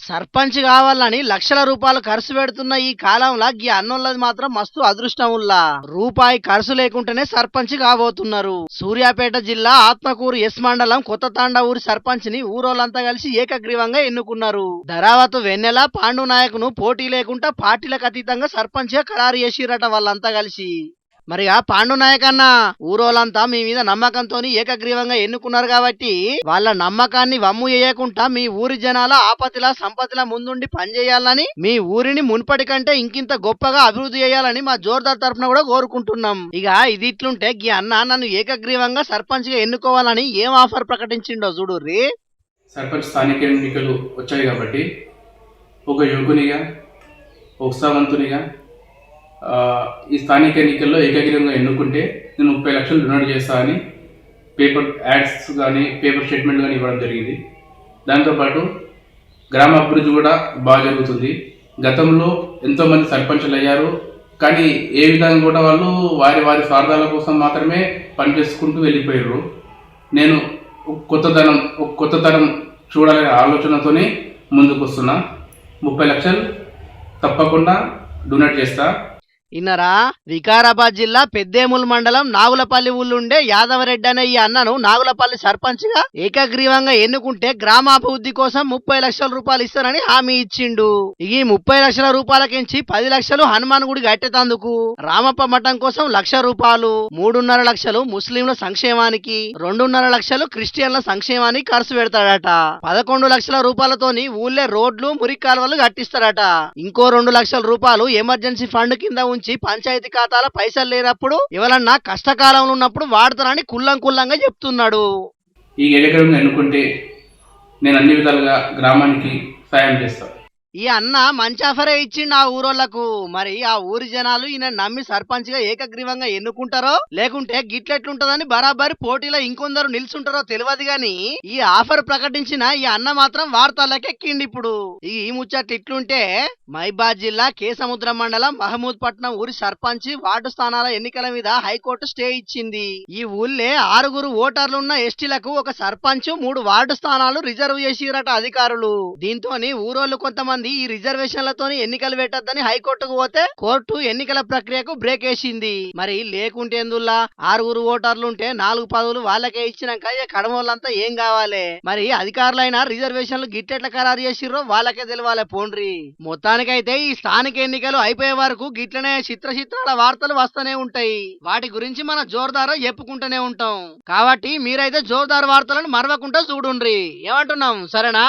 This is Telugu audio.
సర్పంచ్ కావాలని లక్షల రూపాయలు ఖర్చు పెడుతున్న ఈ కాలంలో ఈ అన్నోళ్ళది మాత్రం మస్తు అదృష్టం ఉల్లా. రూపాయి ఖర్చు లేకుంటేనే సర్పంచ్ కాబోతున్నారు. సూర్యాపేట జిల్లా ఆత్మకూరు ఎస్ మండలం కొత్త తాండా ఊరి సర్పంచ్ ని ఊరోళ్ళంతా కలిసి ఏకగ్రీవంగా ఎన్నుకున్నారు. ధరావతు వెన్నెల పాండు నాయకును పోటీ లేకుండా పార్టీలకు అతీతంగా సర్పంచ్ గా ఖరారు చేసిరట వాళ్ళంతా కలిసి. మరి ఆ పాండు నాయక్ అన్న ఊరోళ్ళంతా మీ మీద నమ్మకంతో ఏకగ్రీవంగా ఎన్నుకున్నారు కాబట్టి వాళ్ళ నమ్మకాన్ని వమ్ము చేయకుండా మీ ఊరి జనాల ఆపతిలా సంపతిలా ముందుండి పనిచేయాలని, మీ ఊరిని మున్పటి కంటే ఇంకింత గొప్పగా అభివృద్ధి చేయాలని మా జోర్దార్ తరఫున కూడా కోరుకుంటున్నాం. ఇక ఇది ఇట్లుంటే గీ అన్న నన్ను ఏకగ్రీవంగా సర్పంచ్ గా ఎన్నుకోవాలని ఏం ఆఫర్ ప్రకటించిండో చూడుర్రి. సర్పంచ్ స్థానిక ఎన్నికలు వచ్చాయి కాబట్టి ఒక యువకునిగా, ఉత్సాహవంతునిగా ఈ స్థానిక ఎన్నికల్లో ఏకగ్రీవంగా ఎన్నుకుంటే నేను 30 లక్షలు డొనేట్ చేస్తా అని పేపర్ యాడ్స్ కానీ పేపర్ స్టేట్మెంట్ కానీ ఇవ్వడం జరిగింది. దాంతోపాటు గ్రామ అభివృద్ధి కూడా బాగా జరుగుతుంది. గతంలో ఎంతోమంది సర్పంచులు అయ్యారు, కానీ ఏ విధంగా కూడా వాళ్ళు వారి వారి స్వార్థాల కోసం మాత్రమే పనిచేసుకుంటూ వెళ్ళిపోయారు. నేను కొత్త తరం చూడాలనే ఆలోచనతోనే ముందుకు వస్తున్నా. 30 లక్షలు తప్పకుండా డొనేట్ చేస్తా. ఇన్నరా వికారాబాద్ జిల్లా పెద్దేముల్ మండలం నాగులపల్లి ఊళ్ళుండే యాదవరెడ్డి అనే ఈ అన్నను నాగులపల్లి సర్పంచ్ గా ఏకగ్రీవంగా ఎన్నుకుంటే గ్రామాభివృద్ధి కోసం 30 లక్షల రూపాయలు ఇస్తానని హామీ ఇచ్చిండు. ఈ 30 లక్షల రూపాయలకించి 10 లక్షలు హనుమాన్ గుడి కట్టేతందుకు, రామప్ప మఠం కోసం 1,00,000 రూపాయలు, 3.5 లక్షలు ముస్లింల సంక్షేమానికి, 2.5 లక్షలు క్రిస్టియన్ల సంక్షేమానికి ఖర్చు పెడతాడట. 11 లక్షల రూపాయలతోని ఊళ్ళే రోడ్లు మురికాలువలు కట్టిస్తాడట. ఇంకో 2 లక్షల రూపాయలు ఎమర్జెన్సీ ఫండ్ కింద ఉంచి పంచాయతీ ఖాతాల పైసలు లేనప్పుడు ఎవరన్నా కష్టకాలంలో ఉన్నప్పుడు వాడతారని కుల్లంగా చెప్తున్నాడు. ఈ ఏకగ్రీవంగా ఎన్నుకుంటే నేను అన్ని విధాలుగా గ్రామానికి సాయం చేస్తాను. ఈ అన్న మంచి ఆఫరే ఇచ్చిండు ఆ ఊరోళ్లకు. మరి ఆ ఊరి జనాలు ఈయన నమ్మి సర్పంచ్ గా ఏకగ్రీవంగా ఎన్నుకుంటారో లేకుంటే గిట్లెట్లుంటదని బరాబరి పోటీలో ఇంకొందరు నిల్చుంటారో తెలియదు గాని ఈ ఆఫర్ ప్రకటించిన ఈ అన్న మాత్రం వార్తల్లోకి ఎక్కిండి. ఇప్పుడు ఈ ముచ్చట్లు ఇట్లుంటే మైబాద్ జిల్లా కేసముద్రం మండలం మహమూద్ పట్నం ఊరి సర్పంచ్ వార్డు స్థానాల ఎన్నికల మీద హైకోర్టు స్టే ఇచ్చింది. ఈ ఊళ్ళే 6 ఓటర్లున్న ఎస్టీలకు ఒక సర్పంచ్ 3 వార్డు స్థానాలు రిజర్వ్ చేసిరట అధికారులు. దీంతోని ఊరోళ్లు కొంతమంది ఈ రిజర్వేషన్లతో ఎన్నికలు పెట్టద్దని హైకోర్టుకు పోతే కోర్టు ఎన్నికల ప్రక్రియకు బ్రేక్ వేసింది. మరి లేకుంటే ఎందుల్లా 6 ఓటర్లుంటే 4 పదవులు వాళ్ళకే ఇచ్చినాక కడమోళ్ళంతా ఏం కావాలి? మరి అధికారులైనా రిజర్వేషన్లు గిట్టెట్ల ఖరారు చేసిర్రో వాళ్ళకే తెలియాలి పోండ్రి. మొత్తానికైతే ఈ స్థానిక ఎన్నికలు అయిపోయే వరకు గిట్లనే చిత్రాల వార్తలు వస్తూనే ఉంటాయి. వాటి గురించి మన జోర్దార్ చెప్పుకుంటూనే ఉంటాం. కాబట్టి మీరైతే జోర్దార్ వార్తలను మరవకుండా చూడుండ్రి. ఏమంటున్నాం, సరేనా?